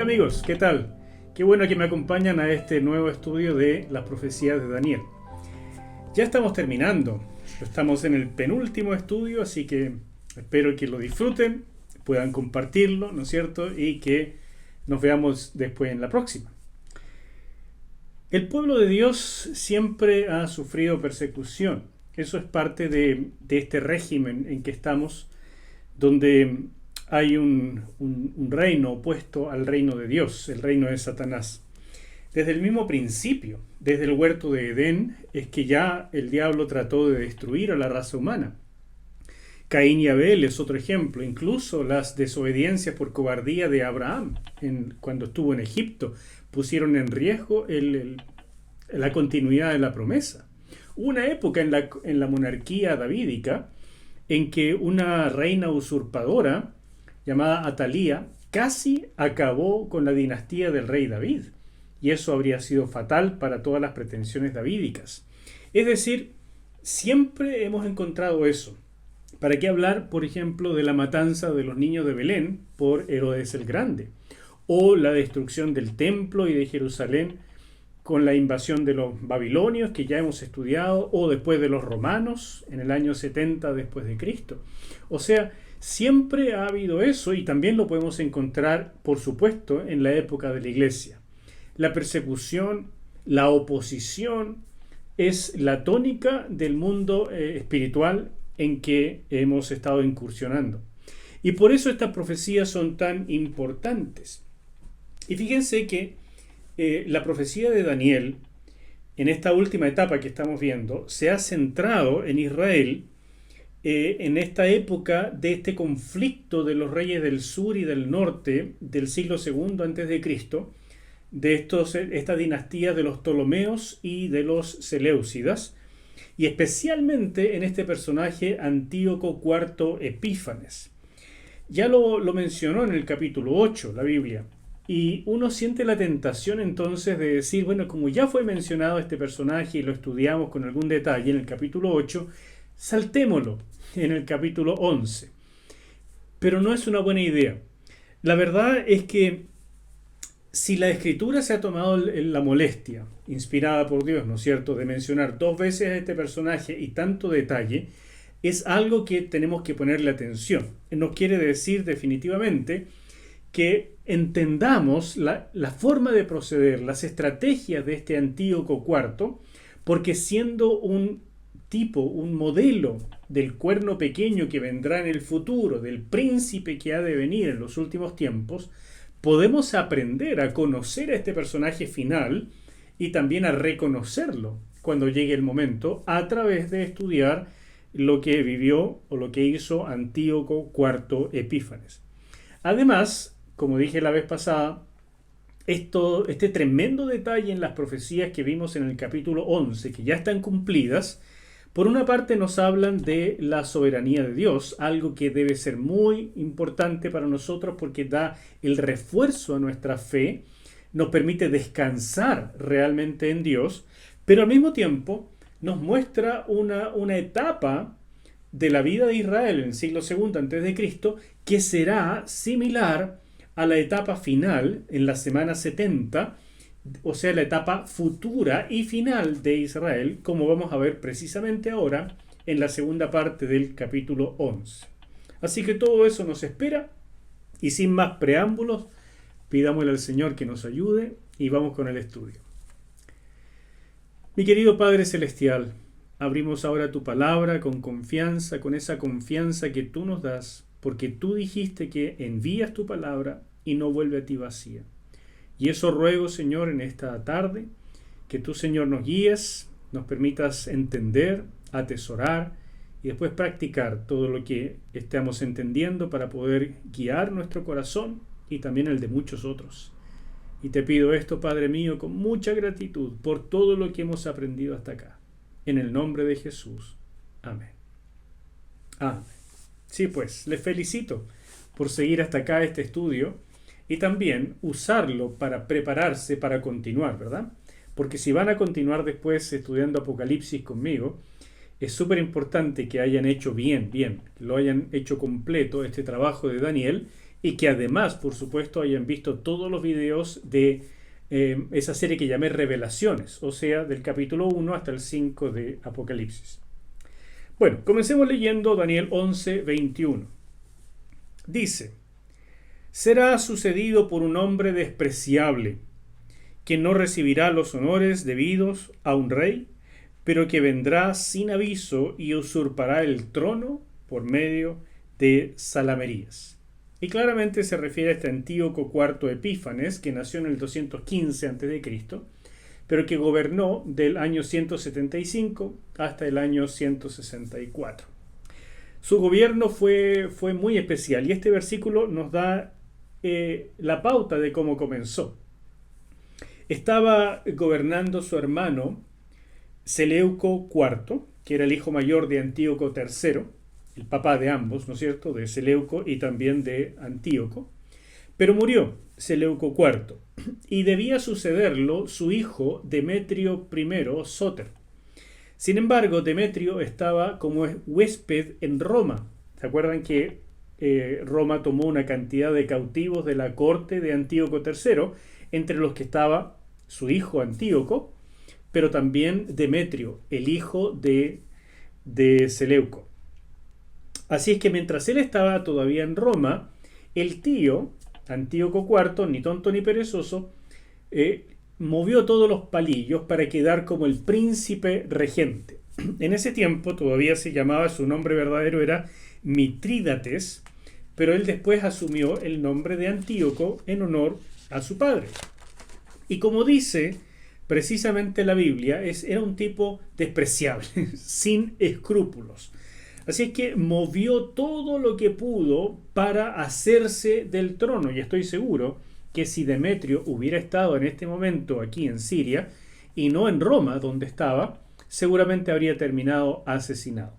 Hola amigos, ¿qué tal? Qué bueno que me acompañan a este nuevo estudio de las profecías de Daniel. Ya estamos terminando, estamos en el penúltimo estudio, así que espero que lo disfruten, puedan compartirlo, ¿no es cierto? Y que nos veamos después en la próxima. El pueblo de Dios siempre ha sufrido persecución. Eso es parte de este régimen en que estamos, donde hay un reino opuesto al reino de Dios, el reino de Satanás. Desde el mismo principio, desde el huerto de Edén, es que ya el diablo trató de destruir a la raza humana. Caín y Abel es otro ejemplo, incluso las desobediencias por cobardía de Abraham cuando estuvo en Egipto pusieron en riesgo la continuidad de la promesa. Hubo una época en la monarquía davídica en que una reina usurpadora llamada Atalía casi acabó con la dinastía del rey David, y eso habría sido fatal para todas las pretensiones davídicas. Es decir, siempre hemos encontrado eso. ¿Para qué hablar, por ejemplo, de la matanza de los niños de Belén por Herodes el Grande? O la destrucción del templo y de Jerusalén con la invasión de los babilonios, que ya hemos estudiado, o después de los romanos en el año 70 después de Cristo. O sea, siempre ha habido eso, y también lo podemos encontrar, por supuesto, en la época de la Iglesia. La persecución, la oposición, es la tónica del mundo espiritual en que hemos estado incursionando. Y por eso estas profecías son tan importantes. Y fíjense que la profecía de Daniel, en esta última etapa que estamos viendo, se ha centrado en Israel en esta época de este conflicto de los reyes del sur y del norte del siglo II a.C., de esta dinastía de los Ptolomeos y de los Seleucidas, y especialmente en este personaje Antíoco IV Epífanes. Ya lo mencionó en el capítulo 8 la Biblia. Y uno siente la tentación entonces de decir, bueno, como ya fue mencionado este personaje y lo estudiamos con algún detalle en el capítulo 8, saltémoslo en el capítulo 11. Pero no es una buena idea. La verdad es que si la Escritura se ha tomado la molestia, inspirada por Dios, ¿no es cierto?, de mencionar 2 veces a este personaje y tanto detalle, es algo que tenemos que ponerle atención. Nos quiere decir definitivamente que entendamos la forma de proceder, las estrategias de este Antíoco IV, porque siendo un tipo, un modelo del cuerno pequeño que vendrá en el futuro, del príncipe que ha de venir en los últimos tiempos, podemos aprender a conocer a este personaje final y también a reconocerlo cuando llegue el momento a través de estudiar lo que vivió o lo que hizo Antíoco IV Epífanes. Además, como dije la vez pasada, este tremendo detalle en las profecías que vimos en el capítulo 11, que ya están cumplidas, por una parte nos hablan de la soberanía de Dios, algo que debe ser muy importante para nosotros porque da el refuerzo a nuestra fe, nos permite descansar realmente en Dios, pero al mismo tiempo nos muestra una etapa de la vida de Israel en el siglo II a.C. que será similar a la etapa final en la semana 70, o sea, la etapa futura y final de Israel, como vamos a ver precisamente ahora en la segunda parte del capítulo 11. Así que todo eso nos espera, y sin más preámbulos, pidámosle al Señor que nos ayude y vamos con el estudio. Mi querido Padre Celestial, abrimos ahora tu palabra con confianza, con esa confianza que tú nos das, porque tú dijiste que envías tu palabra y no vuelve a ti vacía. Y eso ruego, Señor, en esta tarde, que tú, Señor, nos guíes, nos permitas entender, atesorar y después practicar todo lo que estamos entendiendo para poder guiar nuestro corazón y también el de muchos otros. Y te pido esto, Padre mío, con mucha gratitud por todo lo que hemos aprendido hasta acá. En el nombre de Jesús. Amén. Amén. Sí, pues, les felicito por seguir hasta acá este estudio y también usarlo para prepararse para continuar, ¿verdad? Porque si van a continuar después estudiando Apocalipsis conmigo, es súper importante que hayan hecho bien, que lo hayan hecho completo este trabajo de Daniel y que además, por supuesto, hayan visto todos los videos de esa serie que llamé Revelaciones, o sea, del capítulo 1 hasta el 5 de Apocalipsis. Bueno, comencemos leyendo Daniel 11, 21. Dice: será sucedido por un hombre despreciable, que no recibirá los honores debidos a un rey, pero que vendrá sin aviso y usurpará el trono por medio de salamerías. Y claramente se refiere a este Antíoco IV Epífanes, que nació en el 215 a.C., pero que gobernó del año 175 hasta el año 164. Su gobierno fue muy especial, y este versículo nos da la pauta de cómo comenzó. Estaba gobernando su hermano Seleuco IV, que era el hijo mayor de Antíoco III, el papá de ambos, ¿no es cierto?, de Seleuco y también de Antíoco. Pero murió Seleuco IV y debía sucederlo su hijo Demetrio I Sóter. Sin embargo, Demetrio estaba como huésped en Roma. ¿Se acuerdan que Roma tomó una cantidad de cautivos de la corte de Antíoco III, entre los que estaba su hijo Antíoco, pero también Demetrio, el hijo de Seleuco? Así es que mientras él estaba todavía en Roma, el tío, Antíoco IV, ni tonto ni perezoso, movió todos los palillos para quedar como el príncipe regente. En ese tiempo todavía se llamaba, su nombre verdadero era Mitrídates, pero él después asumió el nombre de Antíoco en honor a su padre. Y como dice precisamente la Biblia, era un tipo despreciable, sin escrúpulos. Así es que movió todo lo que pudo para hacerse del trono. Y estoy seguro que si Demetrio hubiera estado en este momento aquí en Siria y no en Roma, donde estaba, seguramente habría terminado asesinado.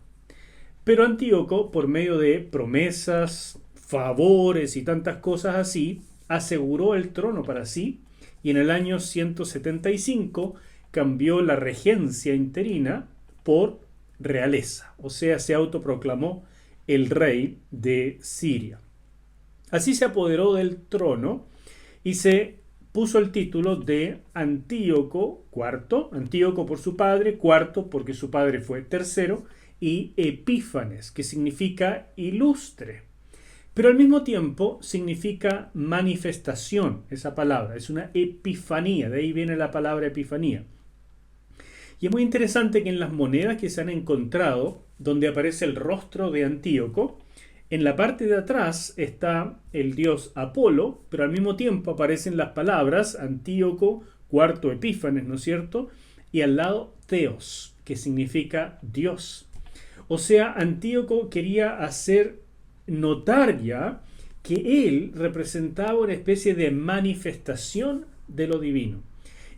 Pero Antíoco, por medio de promesas, favores y tantas cosas así, aseguró el trono para sí, y en el año 175 cambió la regencia interina por realeza, o sea, se autoproclamó el rey de Siria. Así se apoderó del trono y se puso el título de Antíoco IV, Antíoco por su padre, cuarto porque su padre fue tercero, y Epífanes, que significa ilustre. Pero al mismo tiempo significa manifestación, esa palabra, es una epifanía, de ahí viene la palabra epifanía. Y es muy interesante que en las monedas que se han encontrado, donde aparece el rostro de Antíoco, en la parte de atrás está el dios Apolo, pero al mismo tiempo aparecen las palabras Antíoco, cuarto Epífanes, ¿no es cierto? Y al lado Theos, que significa Dios. O sea, Antíoco quería hacer notar ya que él representaba una especie de manifestación de lo divino.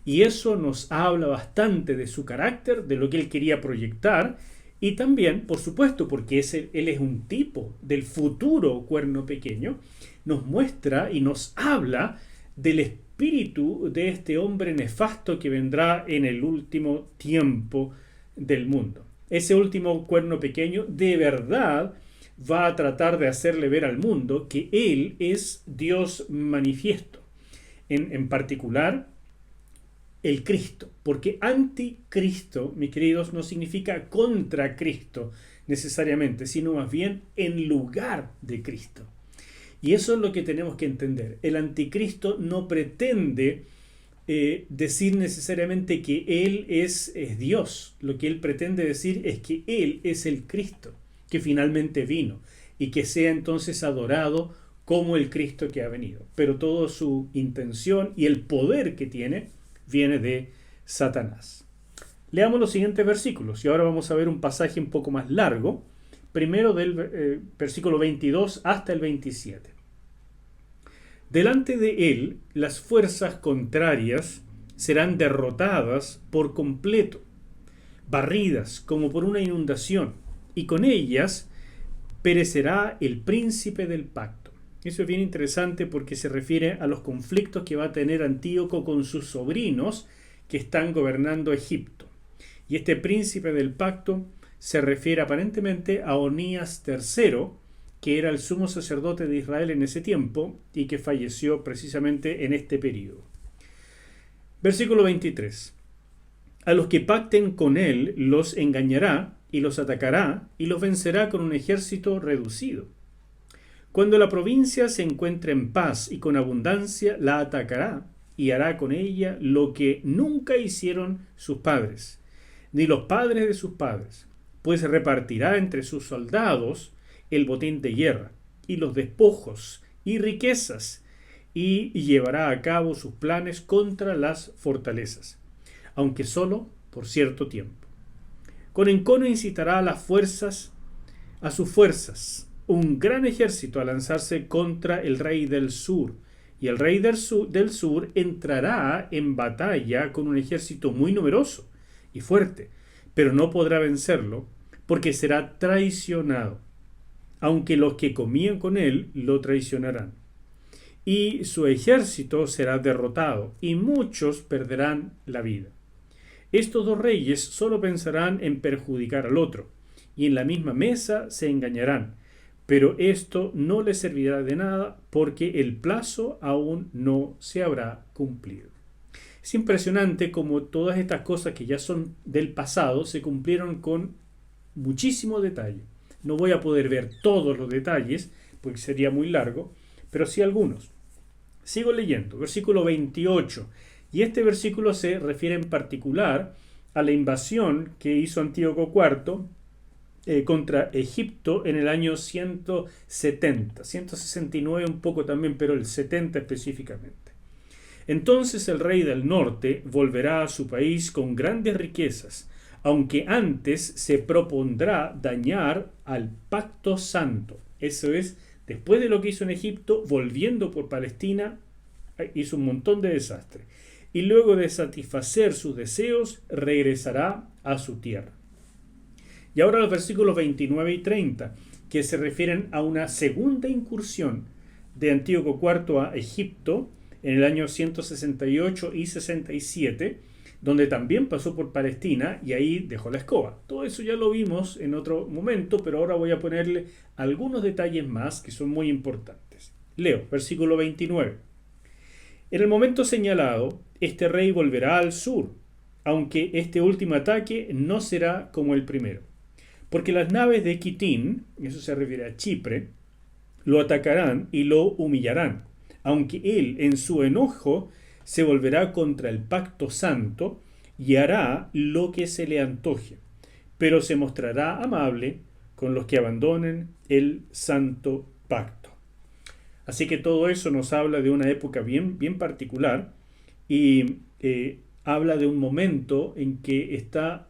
Y eso nos habla bastante de su carácter, de lo que él quería proyectar, y también, por supuesto, porque él es un tipo del futuro cuerno pequeño, nos muestra y nos habla del espíritu de este hombre nefasto que vendrá en el último tiempo del mundo. Ese último cuerno pequeño de verdad va a tratar de hacerle ver al mundo que él es Dios manifiesto. En particular, el Cristo, porque anticristo, mis queridos, no significa contra Cristo necesariamente, sino más bien en lugar de Cristo. Y eso es lo que tenemos que entender. El anticristo no pretende decir necesariamente que Él es Dios. Lo que Él pretende decir es que Él es el Cristo, que finalmente vino, y que sea entonces adorado como el Cristo que ha venido. Pero toda su intención y el poder que tiene viene de Satanás. Leamos los siguientes versículos y ahora vamos a ver un pasaje un poco más largo, primero del versículo 22 hasta el 27. Delante de él las fuerzas contrarias serán derrotadas por completo, barridas como por una inundación, y con ellas perecerá el príncipe del pacto. Eso es bien interesante porque se refiere a los conflictos que va a tener Antíoco con sus sobrinos que están gobernando Egipto. Y este príncipe del pacto se refiere aparentemente a Onías III, que era el sumo sacerdote de Israel en ese tiempo y que falleció precisamente en este período. Versículo 23. A los que pacten con él los engañará y los atacará y los vencerá con un ejército reducido. Cuando la provincia se encuentre en paz y con abundancia, la atacará y hará con ella lo que nunca hicieron sus padres, ni los padres de sus padres, pues repartirá entre sus soldados el botín de guerra, y los despojos, y riquezas, y llevará a cabo sus planes contra las fortalezas, aunque solo por cierto tiempo. Con encono incitará a sus fuerzas, un gran ejército a lanzarse contra el rey del sur, y el rey del sur entrará en batalla con un ejército muy numeroso y fuerte, pero no podrá vencerlo, porque será traicionado, aunque los que comían con él lo traicionarán. Y su ejército será derrotado, y muchos perderán la vida. Estos dos reyes solo pensarán en perjudicar al otro, y en la misma mesa se engañarán, pero esto no les servirá de nada, porque el plazo aún no se habrá cumplido. Es impresionante cómo todas estas cosas que ya son del pasado se cumplieron con muchísimo detalle. No voy a poder ver todos los detalles, porque sería muy largo, pero sí algunos. Sigo leyendo, versículo 28. Y este versículo se refiere en particular a la invasión que hizo Antíoco IV contra Egipto en el año 170, 169 un poco también, pero el 70 específicamente. Entonces el rey del norte volverá a su país con grandes riquezas, aunque antes se propondrá dañar al pacto santo. Eso es, después de lo que hizo en Egipto, volviendo por Palestina, hizo un montón de desastre. Y luego de satisfacer sus deseos, regresará a su tierra. Y ahora los versículos 29 y 30, que se refieren a una segunda incursión de Antíoco IV a Egipto en el año 168 y 67, donde también pasó por Palestina y ahí dejó la escoba. Todo eso ya lo vimos en otro momento, pero ahora voy a ponerle algunos detalles más que son muy importantes. Leo, versículo 29. En el momento señalado, este rey volverá al sur, aunque este último ataque no será como el primero. Porque las naves de Quitín, eso se refiere a Chipre, lo atacarán y lo humillarán, aunque él en su enojo se volverá contra el pacto santo y hará lo que se le antoje, pero se mostrará amable con los que abandonen el santo pacto. Así que todo eso nos habla de una época bien particular y habla de un momento en que está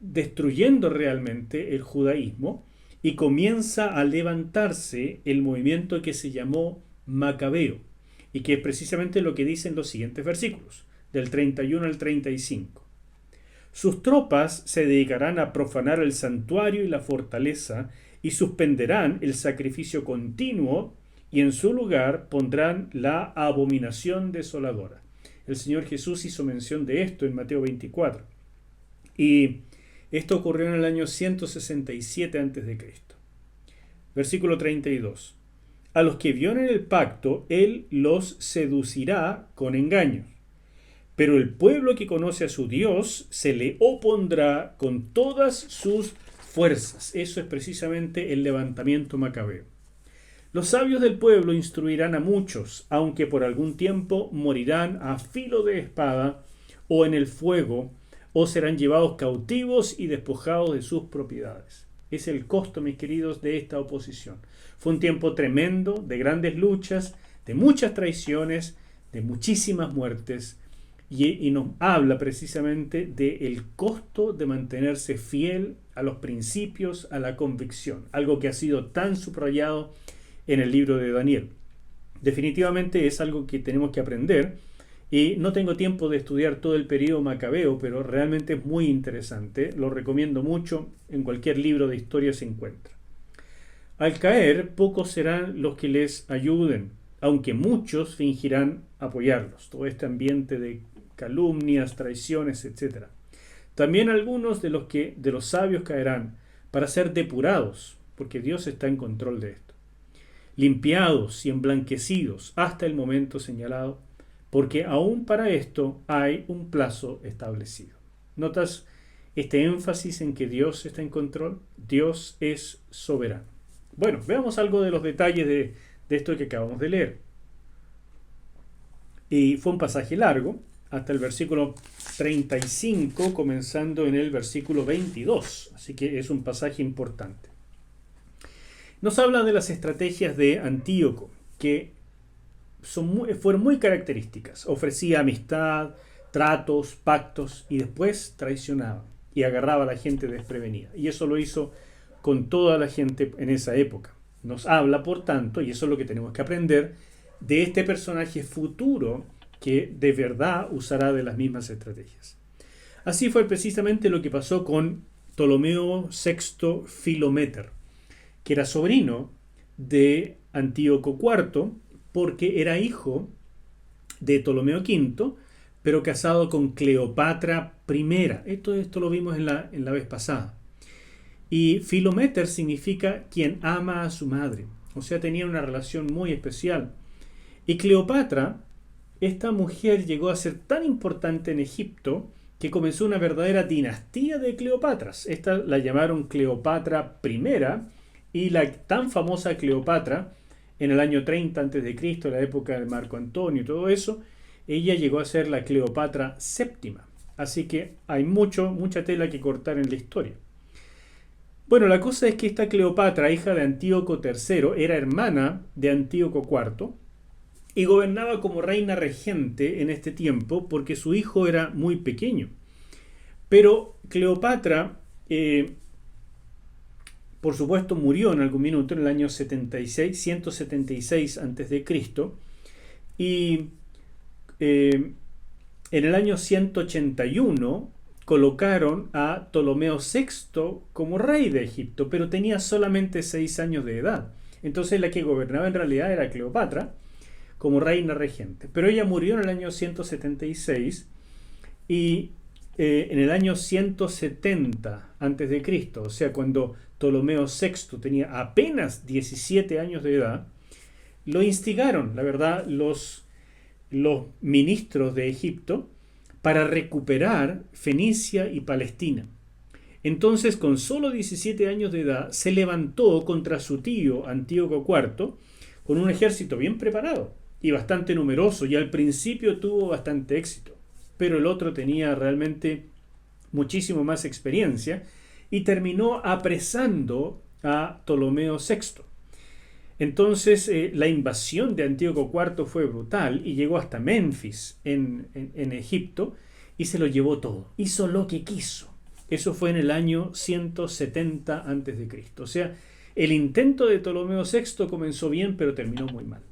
destruyendo realmente el judaísmo y comienza a levantarse el movimiento que se llamó Macabeo y que es precisamente lo que dicen los siguientes versículos, del 31 al 35. Sus tropas se dedicarán a profanar el santuario y la fortaleza y suspenderán el sacrificio continuo y en su lugar pondrán la abominación desoladora. El Señor Jesús hizo mención de esto en Mateo 24. Y esto ocurrió en el año 167 a.C. Versículo 32. A los que violen el pacto, él los seducirá con engaños. Pero el pueblo que conoce a su Dios se le opondrá con todas sus fuerzas. Eso es precisamente el levantamiento macabeo. Los sabios del pueblo instruirán a muchos, aunque por algún tiempo morirán a filo de espada o en el fuego, o serán llevados cautivos y despojados de sus propiedades. Es el costo, mis queridos, de esta oposición. Fue un tiempo tremendo, de grandes luchas, de muchas traiciones, de muchísimas muertes, y nos habla precisamente del costo de mantenerse fiel a los principios, a la convicción, algo que ha sido tan subrayado en el libro de Daniel. Definitivamente es algo que tenemos que aprender. Y no tengo tiempo de estudiar todo el periodo macabeo, pero realmente es muy interesante. Lo recomiendo mucho. En cualquier libro de historia se encuentra. Al caer, pocos serán los que les ayuden, aunque muchos fingirán apoyarlos. Todo este ambiente de calumnias, traiciones, etc. También algunos de los sabios caerán para ser depurados, porque Dios está en control de esto. limpiados y emblanquecidos hasta el momento señalado, porque aún para esto hay un plazo establecido. ¿Notas este énfasis en que Dios está en control? Dios es soberano. Bueno, veamos algo de los detalles de esto que acabamos de leer. Y fue un pasaje largo, hasta el versículo 35, comenzando en el versículo 22. Así que es un pasaje importante. Nos habla de las estrategias de Antíoco, que fueron muy características. Ofrecía amistad, tratos, pactos, y después traicionaba y agarraba a la gente desprevenida. Y eso lo hizo con toda la gente en esa época. Nos habla, por tanto, y eso es lo que tenemos que aprender, de este personaje futuro que de verdad usará de las mismas estrategias. Así fue precisamente lo que pasó con Ptolomeo VI Filometer, que era sobrino de Antíoco IV, porque era hijo de Ptolomeo V, pero casado con Cleopatra I. Esto lo vimos en la vez pasada. Y Filometer significa quien ama a su madre, o sea, tenía una relación muy especial. Y Cleopatra, esta mujer llegó a ser tan importante en Egipto que comenzó una verdadera dinastía de Cleopatras. Esta la llamaron Cleopatra I, y la tan famosa Cleopatra en el año 30 a.C., la época de Marco Antonio y todo eso, ella llegó a ser la Cleopatra VII. Así que hay mucha tela que cortar en la historia. Bueno, la cosa es que esta Cleopatra, hija de Antíoco III, era hermana de Antíoco IV y gobernaba como reina regente en este tiempo porque su hijo era muy pequeño. Pero Cleopatra, por supuesto, murió en algún minuto en el año 176 a.C. y en el año 181 colocaron a Ptolomeo VI como rey de Egipto, pero tenía solamente 6 años de edad. Entonces la que gobernaba en realidad era Cleopatra como reina regente. Pero ella murió en el año 176 y en el año 170 a.C., o sea, cuando Ptolomeo VI tenía apenas 17 años de edad, lo instigaron, la verdad, los ministros de Egipto para recuperar Fenicia y Palestina. Entonces, con solo 17 años de edad, se levantó contra su tío Antíoco IV con un ejército bien preparado y bastante numeroso, y al principio tuvo bastante éxito, pero el otro tenía realmente muchísimo más experiencia y terminó apresando a Ptolomeo VI. Entonces la invasión de Antíoco IV fue brutal y llegó hasta Menfis en Egipto y se lo llevó todo. Hizo lo que quiso. Eso fue en el año 170 a.C. O sea, el intento de Ptolomeo VI comenzó bien, pero terminó muy mal.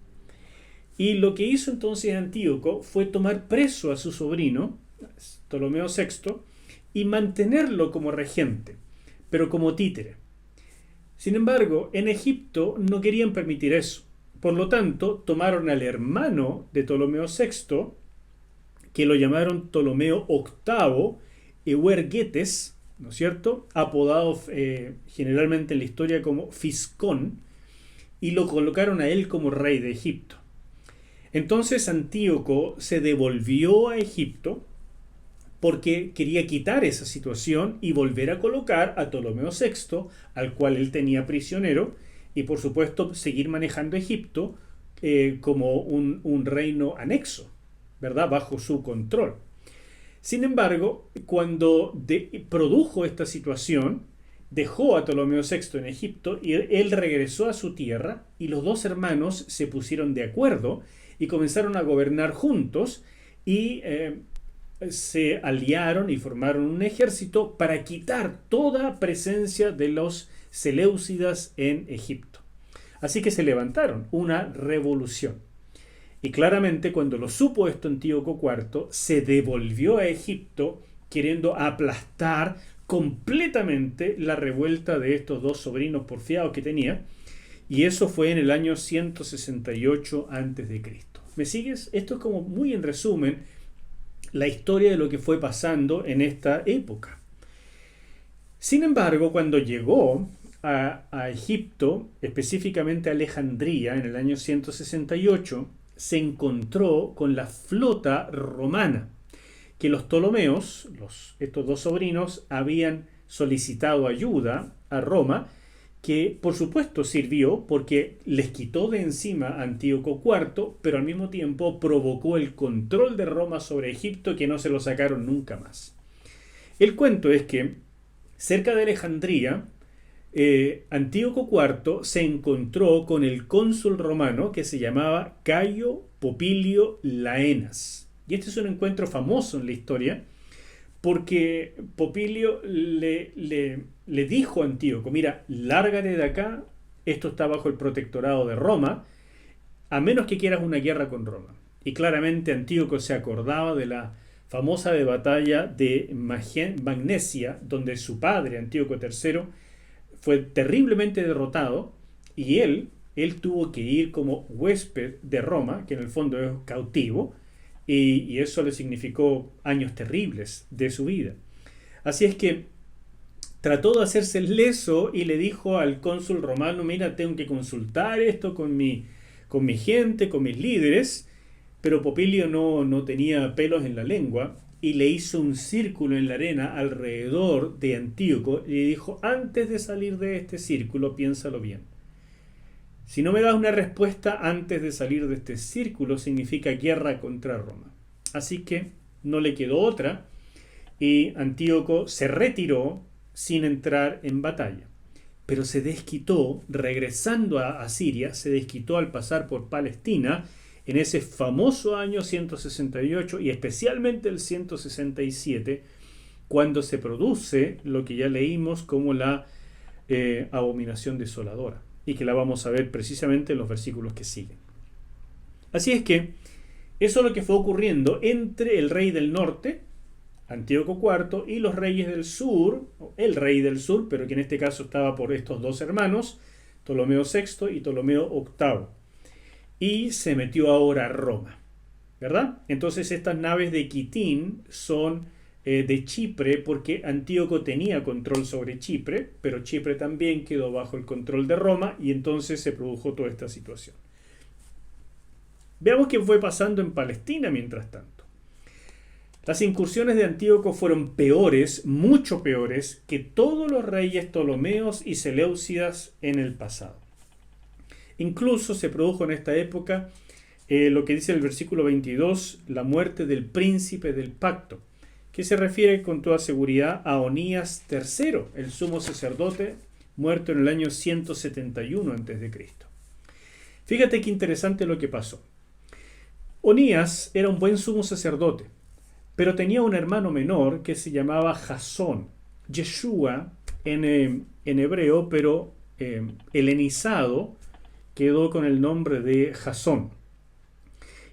Y lo que hizo entonces Antíoco fue tomar preso a su sobrino, Ptolomeo VI, y mantenerlo como regente, pero como títere. Sin embargo, en Egipto no querían permitir eso. Por lo tanto, tomaron al hermano de Ptolomeo VI, que lo llamaron Ptolomeo VIII Euergetes, ¿no es cierto?, apodado generalmente en la historia como Fiscón, y lo colocaron a él como rey de Egipto. Entonces Antíoco se devolvió a Egipto porque quería quitar esa situación y volver a colocar a Ptolomeo VI, al cual él tenía prisionero, y por supuesto seguir manejando Egipto como un reino anexo, ¿verdad?, bajo su control. Sin embargo, cuando produjo esta situación, dejó a Ptolomeo VI en Egipto y él regresó a su tierra, y los dos hermanos se pusieron de acuerdo y comenzaron a gobernar juntos y se aliaron y formaron un ejército para quitar toda presencia de los seleucidas en Egipto. Así que se levantaron una revolución. Y claramente cuando lo supo esto Antíoco IV, se devolvió a Egipto queriendo aplastar completamente la revuelta de estos dos sobrinos porfiados que tenía. Y eso fue en el año 168 a.C. ¿Me sigues? Esto es como muy en resumen la historia de lo que fue pasando en esta época. Sin embargo, cuando llegó a Egipto, específicamente a Alejandría, en el año 168, se encontró con la flota romana que los Ptolomeos, estos dos sobrinos, habían solicitado ayuda a Roma, que por supuesto sirvió porque les quitó de encima a Antíoco IV, pero al mismo tiempo provocó el control de Roma sobre Egipto, que no se lo sacaron nunca más. El cuento es que cerca de Alejandría, Antíoco IV se encontró con el cónsul romano que se llamaba Cayo Popilio Laenas. Y este es un encuentro famoso en la historia porque Popilio le dijo a Antíoco: mira, lárgate de acá, esto está bajo el protectorado de Roma, a menos que quieras una guerra con Roma. Y claramente Antíoco se acordaba de la famosa batalla de Magnesia, donde su padre, Antíoco III, fue terriblemente derrotado y él tuvo que ir como huésped de Roma, que en el fondo es cautivo, y eso le significó años terribles de su vida. Así es que trató de hacerse el leso y le dijo al cónsul romano: mira, tengo que consultar esto con mi gente, con mis líderes. Pero Popilio no tenía pelos en la lengua y le hizo un círculo en la arena alrededor de Antíoco y le dijo: antes de salir de este círculo, piénsalo bien. Si no me das una respuesta antes de salir de este círculo, significa guerra contra Roma. Así que no le quedó otra y Antíoco se retiró sin entrar en batalla. Pero se desquitó, regresando a Siria, se desquitó al pasar por Palestina en ese famoso año 168 y especialmente el 167, cuando se produce lo que ya leímos como la abominación desoladora, y que la vamos a ver precisamente en los versículos que siguen. Así es que eso es lo que fue ocurriendo entre el rey del norte, Antíoco IV, y los reyes del sur, el rey del sur, pero que en este caso estaba por estos dos hermanos, Ptolomeo VI y Ptolomeo VIII. Y se metió ahora a Roma, ¿verdad? Entonces estas naves de Quitín son de Chipre, porque Antíoco tenía control sobre Chipre, pero Chipre también quedó bajo el control de Roma y entonces se produjo toda esta situación. Veamos qué fue pasando en Palestina mientras tanto. Las incursiones de Antíoco fueron peores, mucho peores, que todos los reyes Ptolomeos y Seleucidas en el pasado. Incluso se produjo en esta época lo que dice el versículo 22, la muerte del príncipe del pacto, que se refiere con toda seguridad a Onías III, el sumo sacerdote, muerto en el año 171 a.C. Fíjate qué interesante lo que pasó. Onías era un buen sumo sacerdote, pero tenía un hermano menor que se llamaba Jasón, Yeshua en hebreo, pero helenizado, quedó con el nombre de Jasón.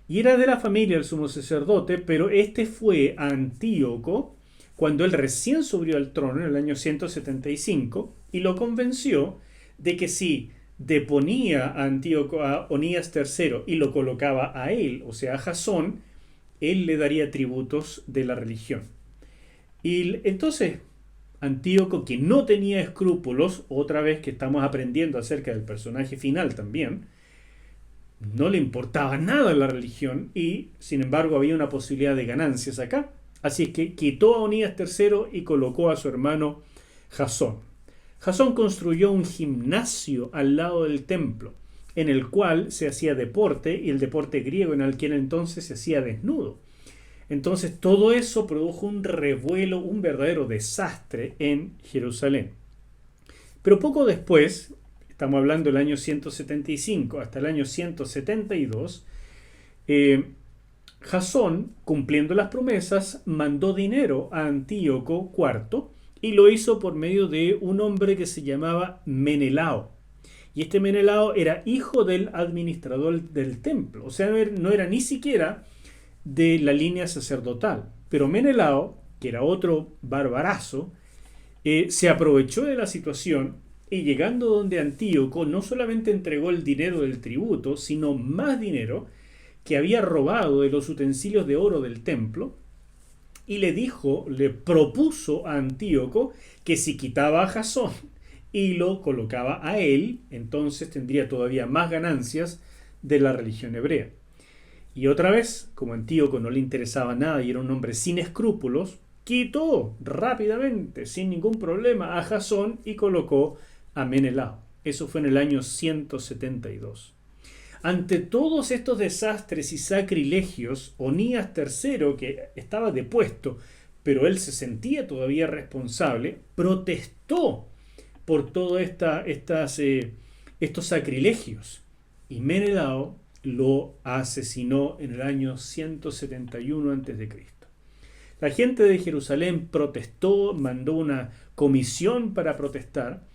Y era de la familia del sumo sacerdote, pero este fue a Antíoco cuando él recién subió al trono en el año 175 y lo convenció de que si deponía a Antíoco, a Onías III, y lo colocaba a él, o sea a Jasón, él le daría tributos de la religión. Y entonces Antíoco, que no tenía escrúpulos, otra vez que estamos aprendiendo acerca del personaje final también, no le importaba nada la religión y sin embargo había una posibilidad de ganancias acá. Así es que quitó a Onías III y colocó a su hermano Jasón. Jasón construyó un gimnasio al lado del templo en el cual se hacía deporte, y el deporte griego en aquel entonces se hacía desnudo. Entonces todo eso produjo un revuelo, un verdadero desastre en Jerusalén. Pero poco después, estamos hablando del año 175 hasta el año 172, Jasón, cumpliendo las promesas, mandó dinero a Antíoco IV y lo hizo por medio de un hombre que se llamaba Menelao. Y este Menelao era hijo del administrador del templo, o sea, no era ni siquiera de la línea sacerdotal. Pero Menelao, que era otro barbarazo, se aprovechó de la situación y llegando donde Antíoco no solamente entregó el dinero del tributo, sino más dinero que había robado de los utensilios de oro del templo, y le propuso a Antíoco que si quitaba a Jasón y lo colocaba a él, entonces tendría todavía más ganancias de la religión hebrea. Y otra vez, como Antíoco no le interesaba nada y era un hombre sin escrúpulos, quitó rápidamente, sin ningún problema, a Jasón y colocó a Menelao. Eso fue en el año 172. Ante todos estos desastres y sacrilegios, Onías III, que estaba depuesto, pero él se sentía todavía responsable, protestó por todos estos sacrilegios. Y Menelao lo asesinó en el año 171 a.C. La gente de Jerusalén protestó, mandó una comisión para protestar,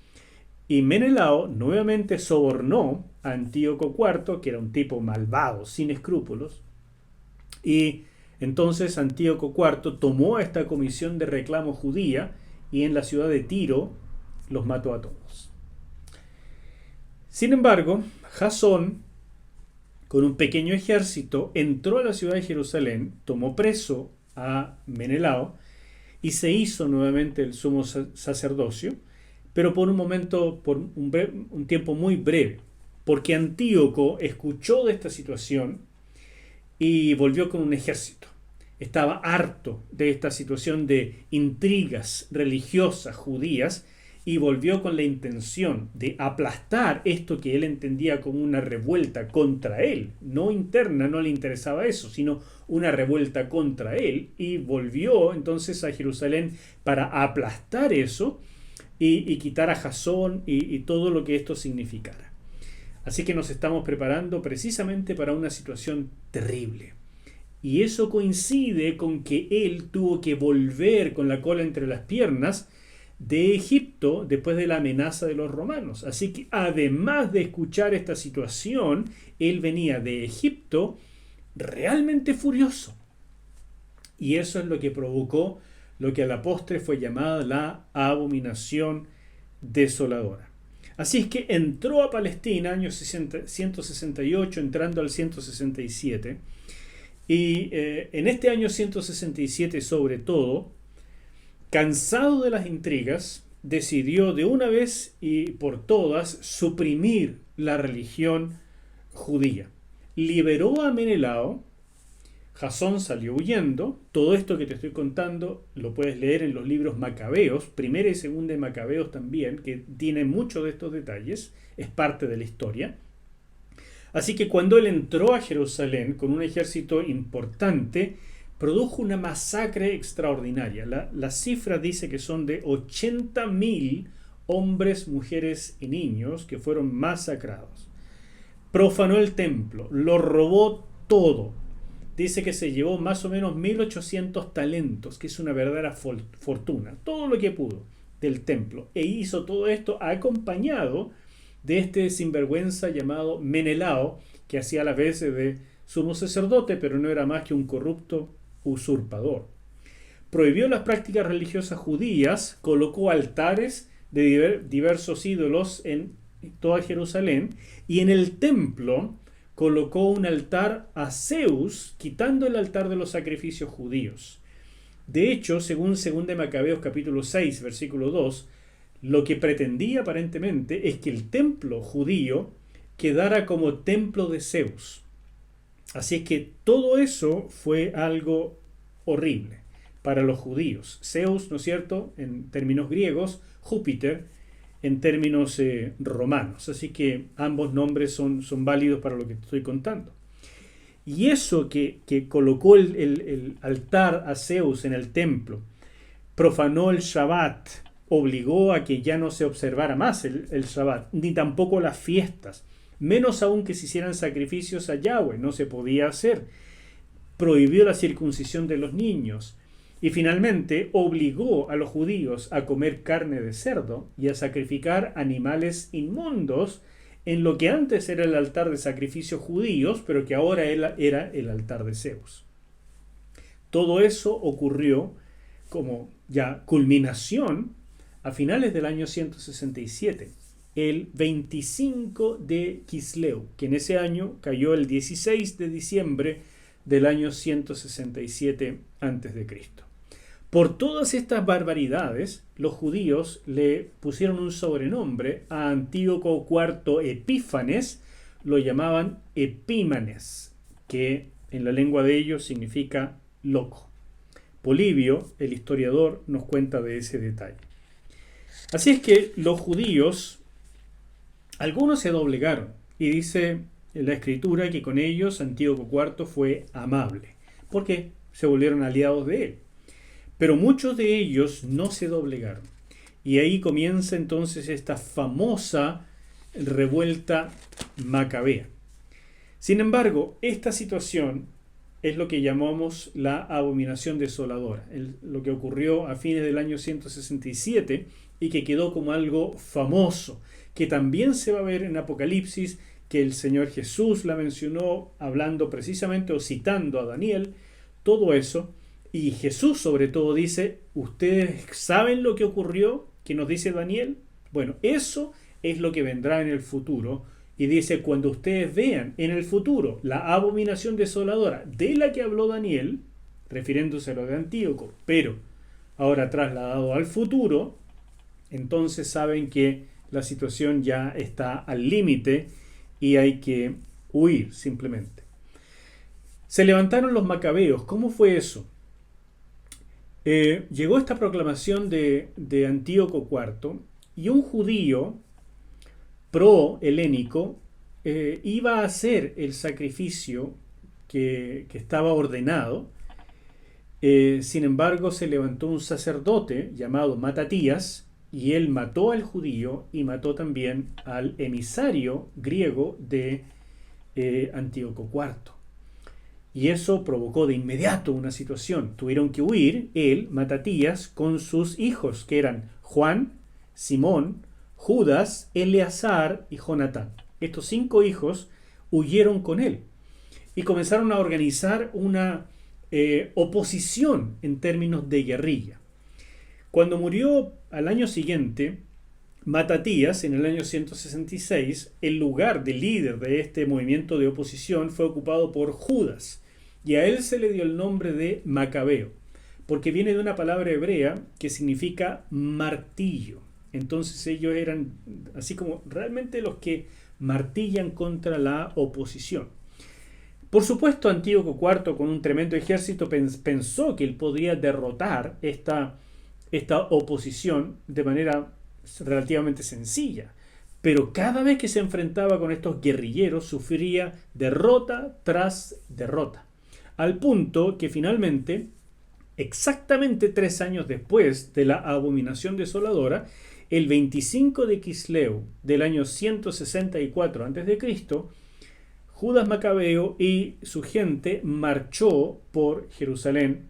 y Menelao nuevamente sobornó a Antíoco IV, que era un tipo malvado, sin escrúpulos, y entonces Antíoco IV tomó a esta comisión de reclamo judía y en la ciudad de Tiro los mató a todos. Sin embargo, Jasón, con un pequeño ejército, entró a la ciudad de Jerusalén, tomó preso a Menelao y se hizo nuevamente el sumo sacerdocio, pero por un momento, por un tiempo muy breve, porque Antíoco escuchó de esta situación y volvió con un ejército. Estaba harto de esta situación de intrigas religiosas judías y volvió con la intención de aplastar esto que él entendía como una revuelta contra él. No interna, no le interesaba eso, sino una revuelta contra él, y volvió entonces a Jerusalén para aplastar eso y quitar a Jasón y todo lo que esto significara. Así que nos estamos preparando precisamente para una situación terrible. Y eso coincide con que él tuvo que volver con la cola entre las piernas de Egipto después de la amenaza de los romanos. Así que además de escuchar esta situación, él venía de Egipto realmente furioso. Y eso es lo que provocó lo que a la postre fue llamada la abominación desoladora. Así es que entró a Palestina, año 168, entrando al 167, y en este año 167 sobre todo, cansado de las intrigas, decidió de una vez y por todas suprimir la religión judía. Liberó a Menelao, Jasón salió huyendo. Todo esto que te estoy contando lo puedes leer en los libros Macabeos, primera y segunda de Macabeos también, que tiene muchos de estos detalles, es parte de la historia. Así que cuando él entró a Jerusalén con un ejército importante, produjo una masacre extraordinaria. La cifra dice que son de 80.000 hombres, mujeres y niños que fueron masacrados. Profanó el templo, lo robó todo. Dice que se llevó más o menos 1.800 talentos, que es una verdadera fortuna, todo lo que pudo del templo. E hizo todo esto acompañado de este sinvergüenza llamado Menelao, que hacía las veces de sumo sacerdote, pero no era más que un corrupto usurpador. Prohibió las prácticas religiosas judías, colocó altares de diversos ídolos en toda Jerusalén, y en el templo colocó un altar a Zeus, quitando el altar de los sacrificios judíos. De hecho, según 2 de Macabeos capítulo 6, versículo 2, lo que pretendía aparentemente es que el templo judío quedara como templo de Zeus. Así es que todo eso fue algo horrible para los judíos. Zeus, ¿no es cierto?, en términos griegos, Júpiter en términos romanos. Así que ambos nombres son válidos para lo que te estoy contando. Y eso que colocó el altar a Zeus en el templo, profanó el Shabbat, obligó a que ya no se observara más el Shabbat, ni tampoco las fiestas, menos aún que se hicieran sacrificios a Yahweh, no se podía hacer. Prohibió la circuncisión de los niños. Y finalmente obligó a los judíos a comer carne de cerdo y a sacrificar animales inmundos en lo que antes era el altar de sacrificios judíos, pero que ahora era el altar de Zeus. Todo eso ocurrió como ya culminación a finales del año 167, el 25 de Kisleu, que en ese año cayó el 16 de diciembre del año 167 a.C. Por todas estas barbaridades, los judíos le pusieron un sobrenombre a Antíoco IV Epífanes, lo llamaban Epímanes, que en la lengua de ellos significa loco. Polibio, el historiador, nos cuenta de ese detalle. Así es que los judíos, algunos se doblegaron, y dice en la escritura que con ellos Antíoco IV fue amable, porque se volvieron aliados de él. Pero muchos de ellos no se doblegaron. Y ahí comienza entonces esta famosa revuelta macabea. Sin embargo, esta situación es lo que llamamos la abominación desoladora, lo que ocurrió a fines del año 167 y que quedó como algo famoso, que también se va a ver en Apocalipsis, que el Señor Jesús la mencionó hablando precisamente o citando a Daniel, todo eso. Y Jesús sobre todo dice, ¿ustedes saben lo que ocurrió? ¿Que nos dice Daniel? Bueno, eso es lo que vendrá en el futuro. Y dice, cuando ustedes vean en el futuro la abominación desoladora de la que habló Daniel, refiriéndose a lo de Antíoco, pero ahora trasladado al futuro, entonces saben que la situación ya está al límite y hay que huir simplemente. Se levantaron los macabeos. ¿Cómo fue eso? Llegó esta proclamación de Antíoco IV y un judío pro-helénico iba a hacer el sacrificio que estaba ordenado. Sin embargo, se levantó un sacerdote llamado Matatías y él mató al judío y mató también al emisario griego de Antíoco IV. Y eso provocó de inmediato una situación. Tuvieron que huir él, Matatías, con sus hijos, que eran Juan, Simón, Judas, Eleazar y Jonatán. Estos 5 hijos huyeron con él y comenzaron a organizar una oposición en términos de guerrilla. Cuando murió al año siguiente, Matatías, en el año 166, el lugar de líder de este movimiento de oposición fue ocupado por Judas. Y a él se le dio el nombre de Macabeo, porque viene de una palabra hebrea que significa martillo. Entonces ellos eran así como realmente los que martillan contra la oposición. Por supuesto, Antíoco IV, con un tremendo ejército, pensó que él podría derrotar esta oposición de manera relativamente sencilla. Pero cada vez que se enfrentaba con estos guerrilleros, sufría derrota tras derrota. Al punto que finalmente, exactamente 3 años después de la abominación desoladora, el 25 de Quisleu del año 164 a.C., Judas Macabeo y su gente marchó por Jerusalén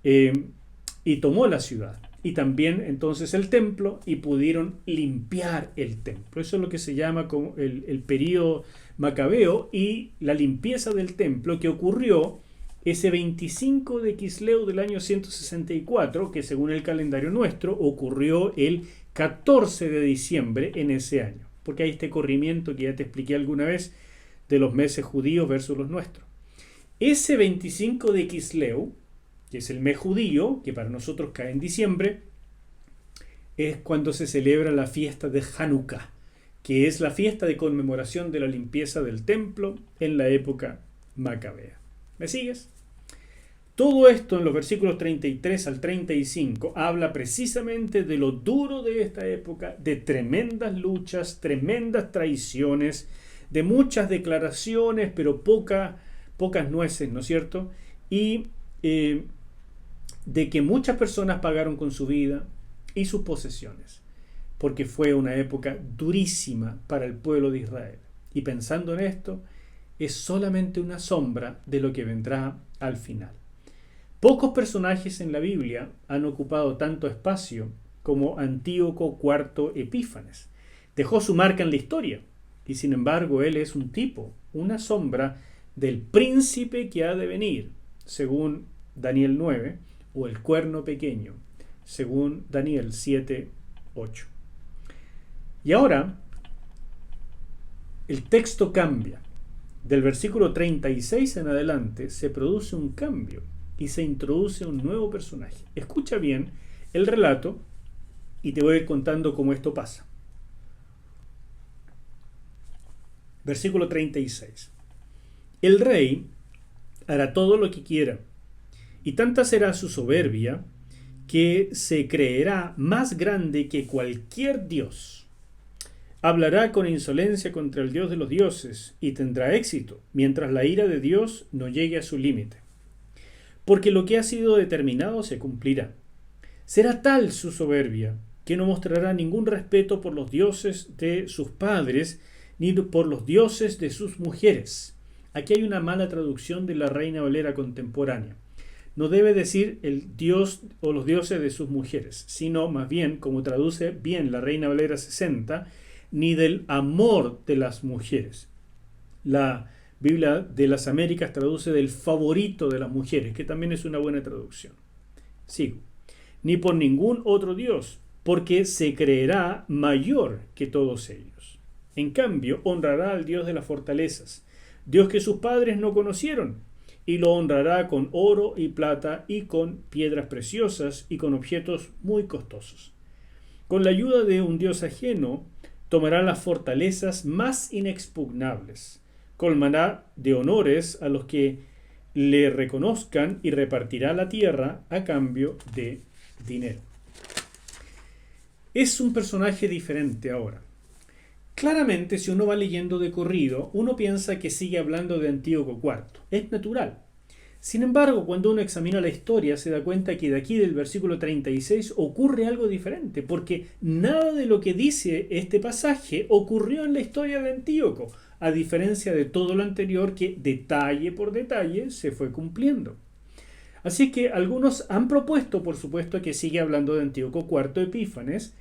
y tomó la ciudad. Y también entonces el templo y pudieron limpiar el templo. Eso es lo que se llama como el período macabeo y la limpieza del templo que ocurrió ese 25 de Quisleu del año 164, que según el calendario nuestro ocurrió el 14 de diciembre en ese año. Porque hay este corrimiento que ya te expliqué alguna vez de los meses judíos versus los nuestros. Ese 25 de Quisleu, que es el mes judío, que para nosotros cae en diciembre, es cuando se celebra la fiesta de Hanukkah, que es la fiesta de conmemoración de la limpieza del templo en la época macabea. ¿Me sigues? Todo esto en los versículos 33 al 35 habla precisamente de lo duro de esta época, de tremendas luchas, tremendas traiciones, de muchas declaraciones, pero pocas nueces, ¿no es cierto? Y de que muchas personas pagaron con su vida y sus posesiones, porque fue una época durísima para el pueblo de Israel. Y pensando en esto, es solamente una sombra de lo que vendrá al final. Pocos personajes en la Biblia han ocupado tanto espacio como Antíoco IV Epífanes. Dejó su marca en la historia, y sin embargo él es un tipo, una sombra del príncipe que ha de venir, según Daniel 9, o el cuerno pequeño, según Daniel 7:8. Y ahora, el texto cambia. Del versículo 36 en adelante se produce un cambio. y se introduce un nuevo personaje. Escucha bien el relato y te voy a ir contando cómo esto pasa. Versículo 36. El rey hará todo lo que quiera, y tanta será su soberbia que se creerá más grande que cualquier dios. Hablará con insolencia contra el Dios de los dioses y tendrá éxito, mientras la ira de Dios no llegue a su límite. Porque lo que ha sido determinado se cumplirá. Será tal su soberbia que no mostrará ningún respeto por los dioses de sus padres ni por los dioses de sus mujeres. Aquí hay una mala traducción de la Reina Valera contemporánea. No debe decir el dios o los dioses de sus mujeres, sino más bien, como traduce bien la Reina Valera 60, ni del amor de las mujeres. La Biblia de las Américas traduce del favorito de las mujeres, que también es una buena traducción. Sigo. Ni por ningún otro dios, porque se creerá mayor que todos ellos. En cambio, honrará al Dios de las fortalezas, Dios que sus padres no conocieron, y lo honrará con oro y plata y con piedras preciosas y con objetos muy costosos. Con la ayuda de un Dios ajeno, tomará las fortalezas más inexpugnables, colmará de honores a los que le reconozcan y repartirá la tierra a cambio de dinero. Es un personaje diferente ahora. Claramente, si uno va leyendo de corrido, uno piensa que sigue hablando de Antíoco IV. Es natural. Sin embargo, cuando uno examina la historia, se da cuenta que de aquí del versículo 36 ocurre algo diferente, porque nada de lo que dice este pasaje ocurrió en la historia de Antíoco, a diferencia de todo lo anterior que detalle por detalle se fue cumpliendo. Así que algunos han propuesto, por supuesto, que sigue hablando de Antíoco IV Epífanes,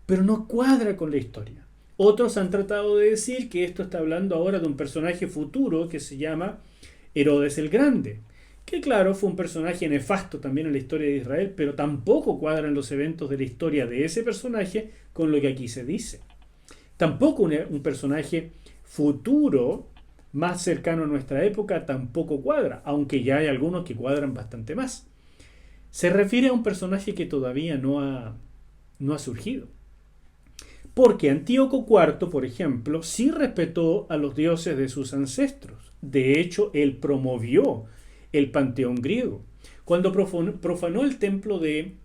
pero no cuadra con la historia. Otros han tratado de decir que esto está hablando ahora de un personaje futuro que se llama Herodes el Grande, que claro, fue un personaje nefasto también en la historia de Israel, pero tampoco cuadran los eventos de la historia de ese personaje con lo que aquí se dice. Tampoco un personaje futuro más cercano a nuestra época tampoco cuadra, aunque ya hay algunos que cuadran bastante más. Se refiere a un personaje que todavía no ha surgido. Porque Antíoco IV, por ejemplo, sí respetó a los dioses de sus ancestros. De hecho, él promovió el panteón griego. Cuando profanó el templo de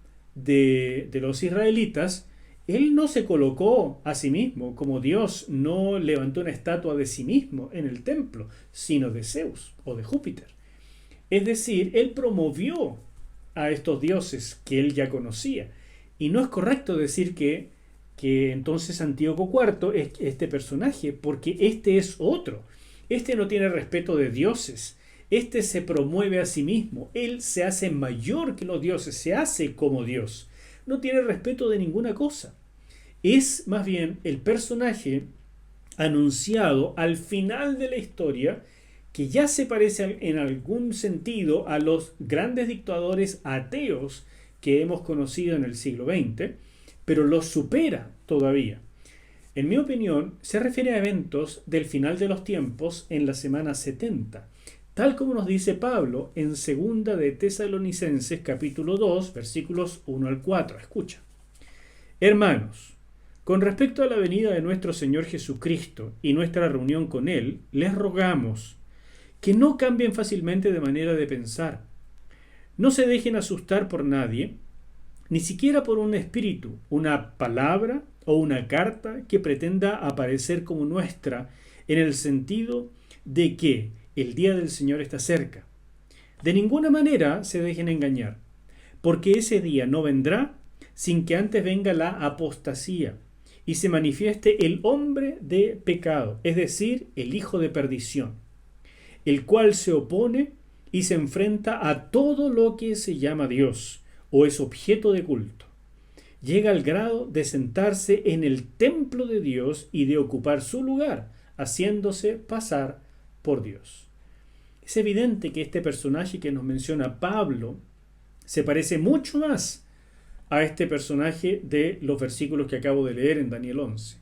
los israelitas, él no se colocó a sí mismo como Dios, no levantó una estatua de sí mismo en el templo, sino de Zeus o de Júpiter. Es decir, él promovió a estos dioses que él ya conocía. Y no es correcto decir que entonces Antíoco IV es este personaje, porque este es otro. Este no tiene respeto de dioses. Este se promueve a sí mismo. Él se hace mayor que los dioses, se hace como Dios. No tiene respeto de ninguna cosa. Es más bien el personaje anunciado al final de la historia, que ya se parece en algún sentido a los grandes dictadores ateos que hemos conocido en el siglo XX, pero los supera todavía. En mi opinión, se refiere a eventos del final de los tiempos en la semana 70, tal como nos dice Pablo en 2 de Tesalonicenses capítulo 2, versículos 1 al 4. Escucha. Hermanos, con respecto a la venida de nuestro Señor Jesucristo y nuestra reunión con Él, les rogamos que no cambien fácilmente de manera de pensar. No se dejen asustar por nadie, ni siquiera por un espíritu, una palabra o una carta que pretenda aparecer como nuestra, en el sentido de que el día del Señor está cerca. De ninguna manera se dejen engañar, porque ese día no vendrá sin que antes venga la apostasía y se manifieste el hombre de pecado, es decir, el hijo de perdición, el cual se opone y se enfrenta a todo lo que se llama Dios o es objeto de culto. Llega al grado de sentarse en el templo de Dios y de ocupar su lugar, haciéndose pasar por Dios. Es evidente que este personaje que nos menciona Pablo se parece mucho más a este personaje de los versículos que acabo de leer en Daniel 11.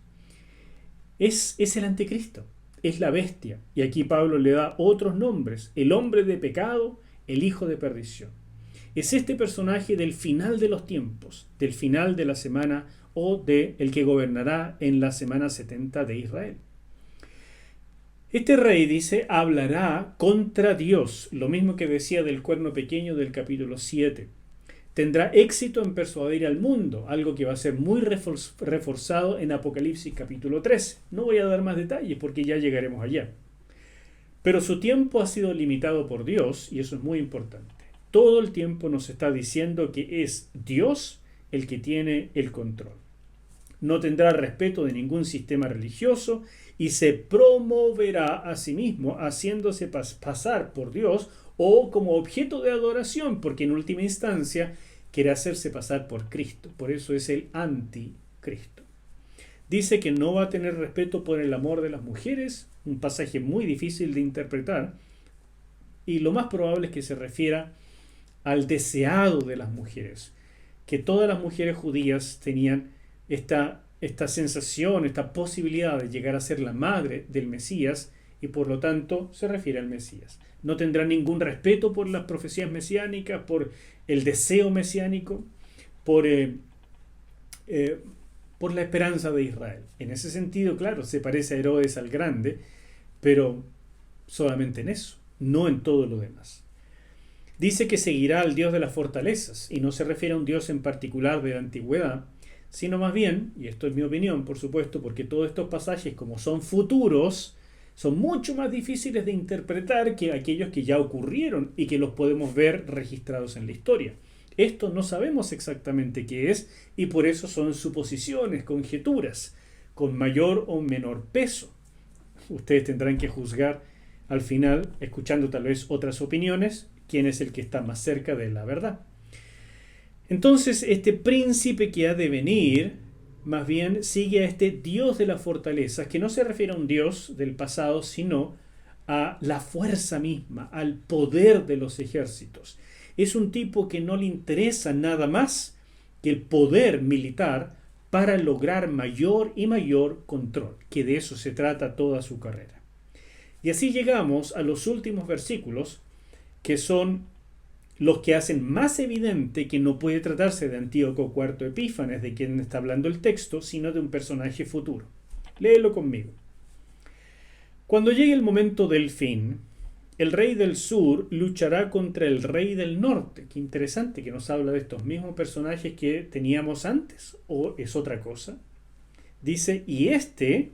Es el anticristo, es la bestia, y aquí Pablo le da otros nombres: el hombre de pecado, el hijo de perdición. Es este personaje del final de los tiempos, del final de la semana o de el que gobernará en la semana 70 de Israel. Este rey, dice, hablará contra Dios, lo mismo que decía del cuerno pequeño del capítulo 7. Tendrá éxito en persuadir al mundo, algo que va a ser muy reforzado en Apocalipsis capítulo 13. No voy a dar más detalles porque ya llegaremos allá. Pero su tiempo ha sido limitado por Dios y eso es muy importante. Todo el tiempo nos está diciendo que es Dios el que tiene el control. No tendrá respeto de ningún sistema religioso y se promoverá a sí mismo haciéndose pasar por Dios o como objeto de adoración, porque en última instancia quiere hacerse pasar por Cristo. Por eso es el anticristo. Dice que no va a tener respeto por el amor de las mujeres, un pasaje muy difícil de interpretar, y lo más probable es que se refiera al deseado de las mujeres, que todas las mujeres judías tenían esta sensación, esta posibilidad de llegar a ser la madre del Mesías, y por lo tanto se refiere al Mesías. No tendrá ningún respeto por las profecías mesiánicas, por el deseo mesiánico, por la esperanza de Israel. En ese sentido, claro, se parece a Herodes al Grande, pero solamente en eso, no en todo lo demás. Dice que seguirá al Dios de las fortalezas, y no se refiere a un Dios en particular de la antigüedad, sino más bien, y esto es mi opinión, por supuesto, porque todos estos pasajes, como son futuros, son mucho más difíciles de interpretar que aquellos que ya ocurrieron y que los podemos ver registrados en la historia. Esto no sabemos exactamente qué es y por eso son suposiciones, conjeturas, con mayor o menor peso. Ustedes tendrán que juzgar al final, escuchando tal vez otras opiniones, quién es el que está más cerca de la verdad. Entonces, este príncipe que ha de venir, más bien sigue a este Dios de la fortaleza, que no se refiere a un Dios del pasado, sino a la fuerza misma, al poder de los ejércitos. Es un tipo que no le interesa nada más que el poder militar para lograr mayor y mayor control, que de eso se trata toda su carrera. Y así llegamos a los últimos versículos, que son los que hacen más evidente que no puede tratarse de Antíoco IV Epífanes, de quien está hablando el texto, sino de un personaje futuro. Léelo conmigo. Cuando llegue el momento del fin, el rey del sur luchará contra el rey del norte. Qué interesante que nos habla de estos mismos personajes que teníamos antes, o es otra cosa. Dice, y el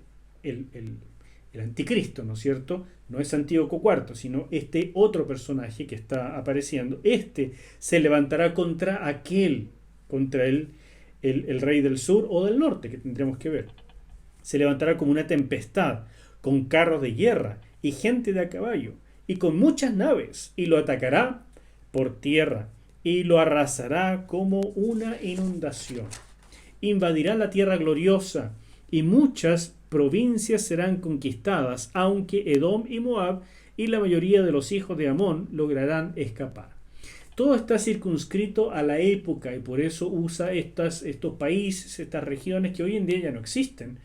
anticristo, ¿no es cierto? No es Antíoco IV, sino este otro personaje que está apareciendo. Este se levantará contra el rey del sur o del norte, que tendremos que ver. Se levantará como una tempestad, con carros de guerra y gente de a caballo, y con muchas naves, y lo atacará por tierra, y lo arrasará como una inundación. Invadirá la tierra gloriosa, y muchas provincias serán conquistadas, aunque Edom y Moab y la mayoría de los hijos de Amón lograrán escapar. Todo está circunscrito a la época y por eso usa estos países, estas regiones que hoy en día ya no existen,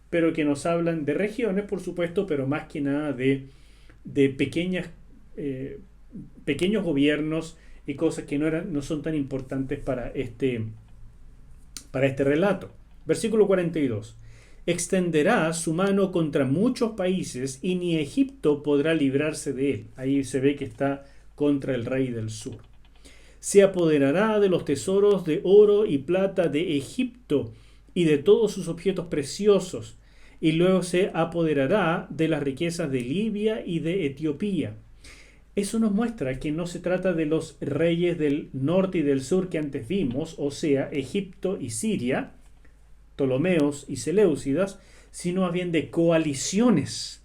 pero que nos hablan de regiones, por supuesto, pero más que nada de pequeños gobiernos y cosas que no son tan importantes para este relato. Versículo 42. Extenderá su mano contra muchos países y ni Egipto podrá librarse de él. Ahí se ve que está contra el rey del sur. Se apoderará de los tesoros de oro y plata de Egipto y de todos sus objetos preciosos, y luego se apoderará de las riquezas de Libia y de Etiopía. Eso nos muestra que no se trata de los reyes del norte y del sur que antes vimos, o sea, Egipto y Siria, Ptolomeos y Seleucidas, sino más bien de coaliciones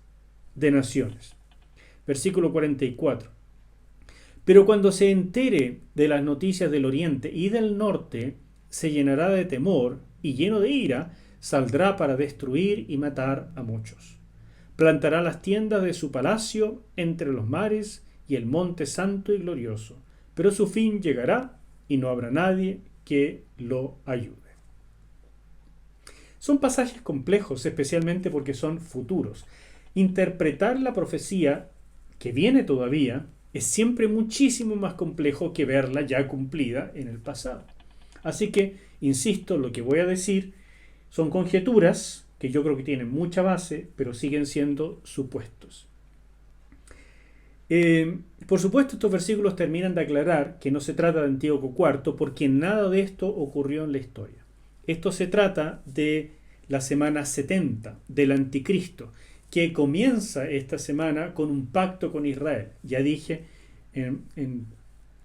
de naciones. Versículo 44. Pero cuando se entere de las noticias del oriente y del norte, se llenará de temor y lleno de ira, saldrá para destruir y matar a muchos. Plantará las tiendas de su palacio entre los mares y el monte santo y glorioso, pero su fin llegará y no habrá nadie que lo ayude. Son pasajes complejos, especialmente porque son futuros. Interpretar la profecía que viene todavía es siempre muchísimo más complejo que verla ya cumplida en el pasado. Así que, insisto, lo que voy a decir son conjeturas que yo creo que tienen mucha base, pero siguen siendo supuestos. Por supuesto, estos versículos terminan de aclarar que no se trata de Antíoco IV, porque nada de esto ocurrió en la historia. Esto se trata de la semana 70 del Anticristo, que comienza esta semana con un pacto con Israel. Ya dije en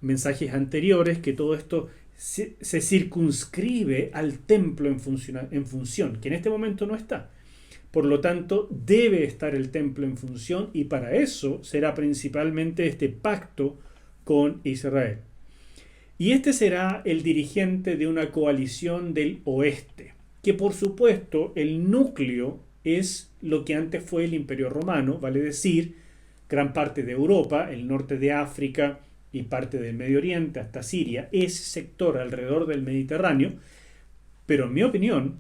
mensajes anteriores que todo esto se circunscribe al templo en función, que en este momento no está. Por lo tanto, debe estar el templo en función y para eso será principalmente este pacto con Israel. Y este será el dirigente de una coalición del oeste, que por supuesto el núcleo es lo que antes fue el Imperio Romano, vale decir, gran parte de Europa, el norte de África y parte del Medio Oriente hasta Siria, ese sector alrededor del Mediterráneo, pero en mi opinión,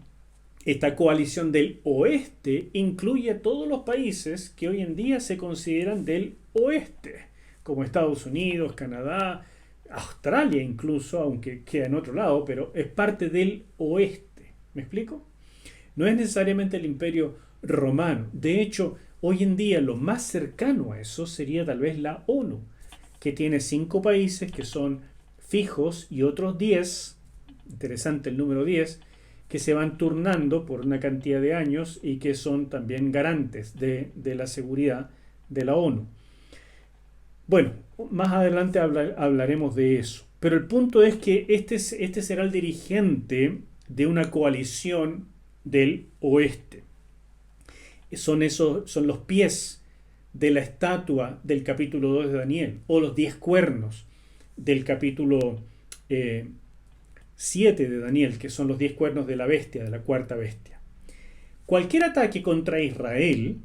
esta coalición del oeste incluye a todos los países que hoy en día se consideran del oeste, como Estados Unidos, Canadá, Australia incluso, aunque queda en otro lado, pero es parte del oeste. ¿Me explico? No es necesariamente el Imperio Romano. De hecho, hoy en día lo más cercano a eso sería tal vez la ONU, que tiene 5 países que son fijos y otros 10, interesante el número 10, que se van turnando por una cantidad de años y que son también garantes de la seguridad de la ONU. Bueno, más adelante hablaremos de eso. Pero el punto es que este será el dirigente de una coalición del oeste. Son los pies de la estatua del capítulo 2 de Daniel, o los 10 cuernos del capítulo 7 de Daniel, que son los 10 cuernos de la bestia, de la cuarta bestia. Cualquier ataque contra Israel,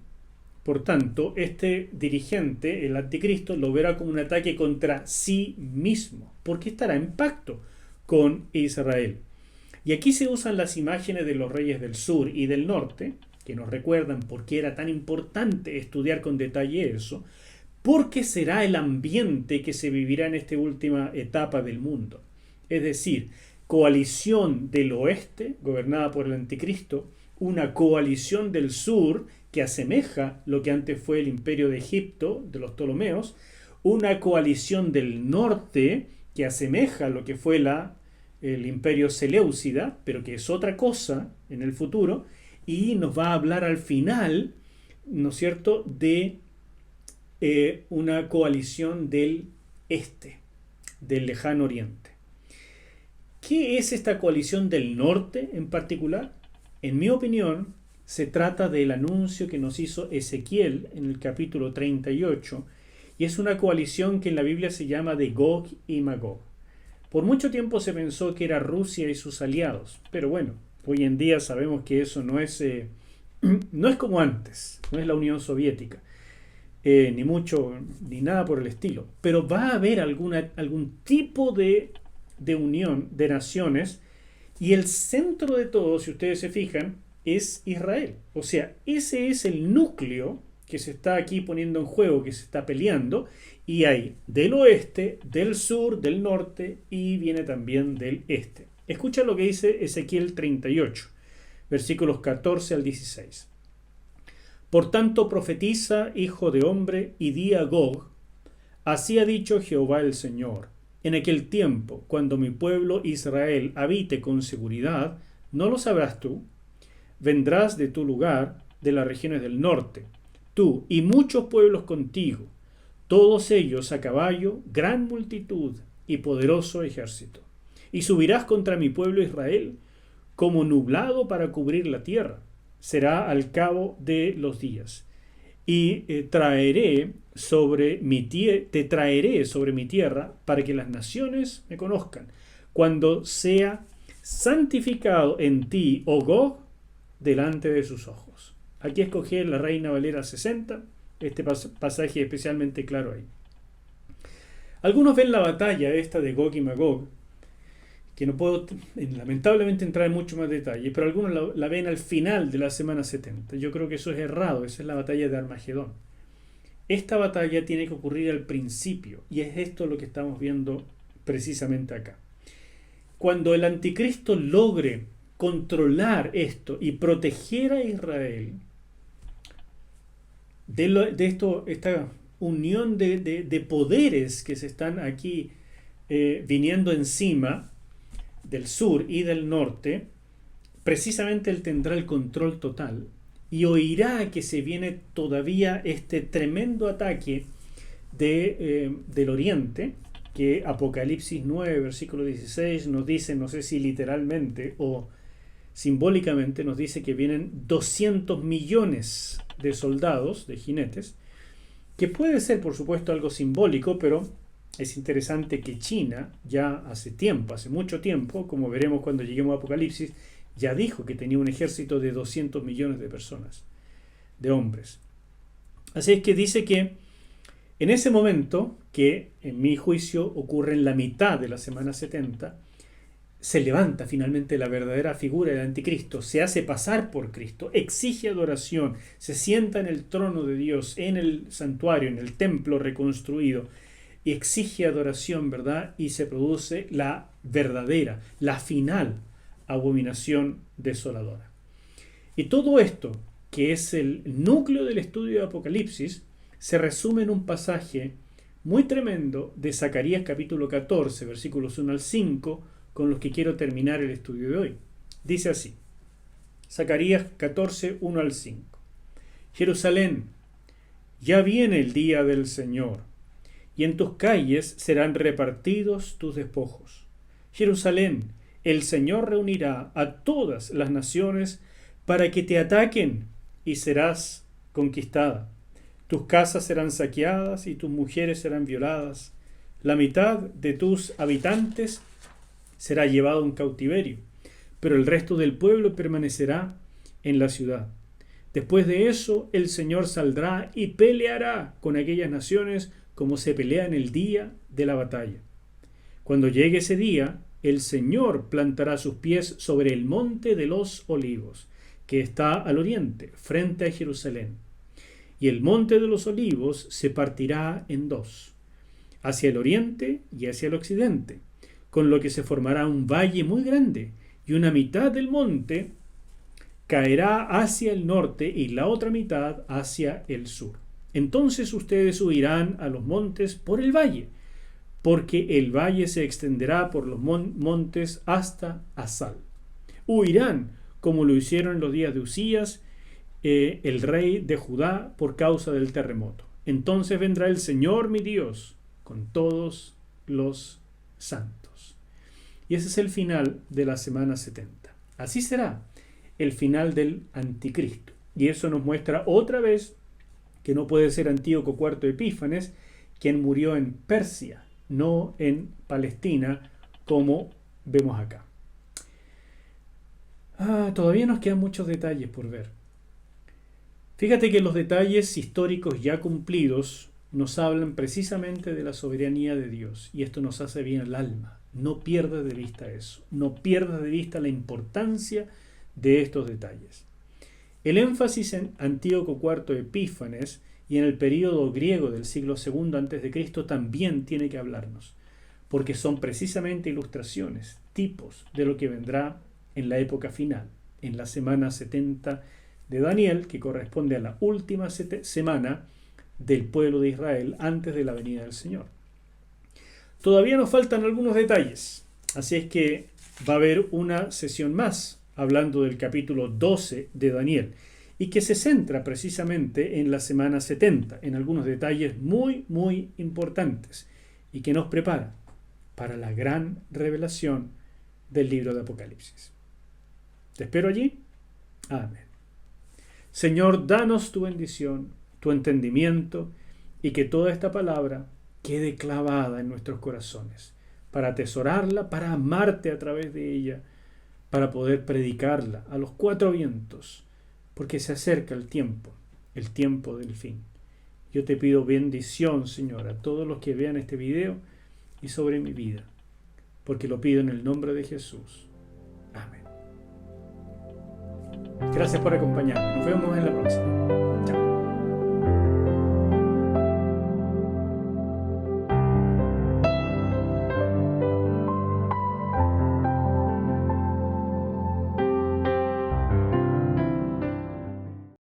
por tanto, este dirigente, el anticristo, lo verá como un ataque contra sí mismo, porque estará en pacto con Israel. Y aquí se usan las imágenes de los reyes del sur y del norte, que nos recuerdan por qué era tan importante estudiar con detalle eso, porque será el ambiente que se vivirá en esta última etapa del mundo. Es decir, coalición del oeste, gobernada por el anticristo, una coalición del sur, que asemeja lo que antes fue el imperio de Egipto, de los Ptolomeos, una coalición del norte, que asemeja lo que fue el imperio Seleucida, pero que es otra cosa en el futuro, y nos va a hablar al final, ¿no es cierto?, de una coalición del este, del lejano oriente. ¿Qué es esta coalición del norte en particular? En mi opinión, se trata del anuncio que nos hizo Ezequiel en el capítulo 38, y es una coalición que en la Biblia se llama de Gog y Magog. Por mucho tiempo se pensó que era Rusia y sus aliados, pero bueno, hoy en día sabemos que eso no es como antes, no es la Unión Soviética, ni mucho, ni nada por el estilo, pero va a haber algún tipo de unión de naciones, y el centro de todo, si ustedes se fijan, es Israel. O sea, ese es el núcleo que se está aquí poniendo en juego, que se está peleando, y hay del oeste, del sur, del norte, y viene también del este. Escucha lo que dice Ezequiel 38, versículos 14 al 16. Por tanto profetiza, hijo de hombre, y di a Gog, así ha dicho Jehová el Señor, en aquel tiempo, cuando mi pueblo Israel habite con seguridad, ¿no lo sabrás tú? Vendrás de tu lugar, de las regiones del norte, tú y muchos pueblos contigo, todos ellos a caballo, gran multitud y poderoso ejército. Y subirás contra mi pueblo Israel, como nublado para cubrir la tierra. Será al cabo de los días. Y te traeré sobre mi tierra para que las naciones me conozcan, cuando sea santificado en ti, oh Gog, delante de sus ojos. Aquí escogí la Reina Valera 60, este pasaje especialmente claro ahí. Algunos ven la batalla esta de Gog y Magog, que no puedo lamentablemente entrar en mucho más detalle, pero algunos la ven al final de la semana 70. Yo creo que eso es errado, esa es la batalla de Armagedón. esta batalla tiene que ocurrir al principio, y es esto lo que estamos viendo precisamente acá. Cuando el anticristo logre controlar esto y proteger a Israel esta unión de poderes que se están aquí viniendo encima del sur y del norte, precisamente él tendrá el control total y oirá que se viene todavía este tremendo ataque del oriente, que Apocalipsis 9, versículo 16 nos dice, no sé si literalmente o simbólicamente, nos dice que vienen 200 millones de soldados, de jinetes, que puede ser por supuesto algo simbólico, pero es interesante que China ya hace tiempo, hace mucho tiempo, como veremos cuando lleguemos a Apocalipsis, ya dijo que tenía un ejército de 200 millones de personas, de hombres. Así es que dice que en ese momento, que en mi juicio ocurre en la mitad de la semana 70, se levanta finalmente la verdadera figura del anticristo, se hace pasar por Cristo, exige adoración, se sienta en el trono de Dios, en el santuario, en el templo reconstruido, y exige adoración, ¿verdad? Y se produce la verdadera, la final abominación desoladora. Y todo esto, que es el núcleo del estudio de Apocalipsis, se resume en un pasaje muy tremendo de Zacarías capítulo 14, versículos 1 al 5, con los que quiero terminar el estudio de hoy. Dice así, Zacarías 14, 1 al 5. Jerusalén, ya viene el día del Señor, y en tus calles serán repartidos tus despojos. Jerusalén, el Señor reunirá a todas las naciones para que te ataquen y serás conquistada. Tus casas serán saqueadas y tus mujeres serán violadas. La mitad de tus habitantes será llevado en cautiverio, pero el resto del pueblo permanecerá en la ciudad. Después de eso, el Señor saldrá y peleará con aquellas naciones como se pelea en el día de la batalla. Cuando llegue ese día, el Señor plantará sus pies sobre el monte de los olivos, que está al oriente, frente a Jerusalén. Y el monte de los olivos se partirá en dos, hacia el oriente y hacia el occidente, con lo que se formará un valle muy grande, y una mitad del monte caerá hacia el norte y la otra mitad hacia el sur. Entonces ustedes huirán a los montes por el valle, porque el valle se extenderá por los montes hasta Asal. Huirán como lo hicieron en los días de Usías, el rey de Judá, por causa del terremoto. Entonces vendrá el Señor mi Dios con todos los santos. Y ese es el final de la semana 70. Así será el final del anticristo. Y eso nos muestra otra vez que no puede ser Antíoco IV Epífanes quien murió en Persia, no en Palestina, como vemos acá. Todavía nos quedan muchos detalles por ver. Fíjate que los detalles históricos ya cumplidos nos hablan precisamente de la soberanía de Dios, y esto nos hace bien al alma. No pierdas de vista eso, no pierdas de vista la importancia de estos detalles. El énfasis en Antíoco IV Epífanes y en el período griego del siglo II a.C. también tiene que hablarnos, porque son precisamente ilustraciones, tipos de lo que vendrá en la época final, en la semana 70 de Daniel, que corresponde a la última semana del pueblo de Israel antes de la venida del Señor. Todavía nos faltan algunos detalles, así es que va a haber una sesión más hablando del capítulo 12 de Daniel, y que se centra precisamente en la semana 70, en algunos detalles muy, muy importantes, y que nos prepara para la gran revelación del libro de Apocalipsis. Te espero allí. Amén. Señor, danos tu bendición, tu entendimiento, y que toda esta palabra quede clavada en nuestros corazones, para atesorarla, para amarte a través de ella, para poder predicarla a los cuatro vientos, porque se acerca el tiempo del fin. Yo te pido bendición, Señor, a todos los que vean este video y sobre mi vida, porque lo pido en el nombre de Jesús. Amén. Gracias por acompañarme. Nos vemos en la próxima.